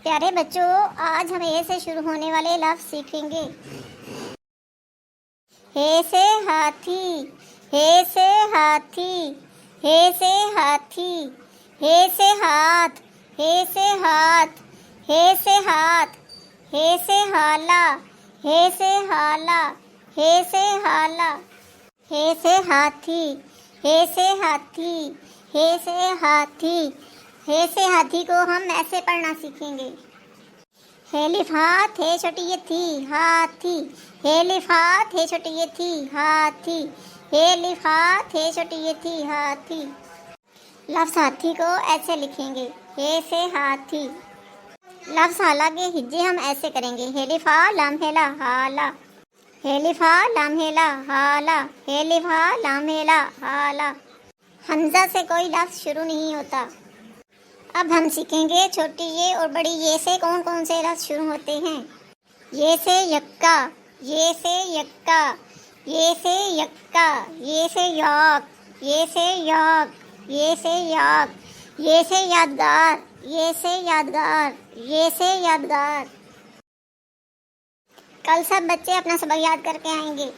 پیارے بچوں، آج ہم اے سے شروع ہونے والے لفظ سیکھیں گے۔ ہے سے ہاتھی، ہے سے ہاتھی، ہے سے ہاتھی، ہے سے ہاتھ، ہے سے ہاتھ، ہے سے ہاتھ، ہے سے ہالا، ہے سے ہالا، ہے سے ہالا، ہے سے ہاتھی، ہے سے ہاتھی، ہے سے ہاتھی، ہے سے ہاتھی کو ہم ایسے پڑھنا سیکھیں گے۔ ہے لفات، ہے چھوٹی یہ تھی، ہاتھی، ہے لفات، ہے چھوٹی یہ تھی، ہاتھی، ہے لفات، ہے چھوٹی یہ تھی، ہاتھی۔ لفظ ہاتھی کو ایسے لکھیں گے، ہے سے ہاتھی۔ لفظ ہالا کے ہجے ہم ایسے کریں گے، ہے لفا لام ہیلا ہالا، ہے لفا لام ہیلا ہالا، ہے لفا لام ہیلا ہالا۔ حمزہ سے کوئی لفظ شروع نہیں ہوتا۔ اب ہم سیکھیں گے چھوٹی یہ اور بڑی یہ سے کون کون سے لفظ شروع ہوتے ہیں۔ یہ سے یکا، یہ سے یکا، یہ سے یکا، یہ سے یاک، یہ سے یاک، یہ سے یاک، یہ سے یادگار، یہ سے یادگار، یہ سے یادگار۔ کل سب بچے اپنا سبق یاد کر کے آئیں گے۔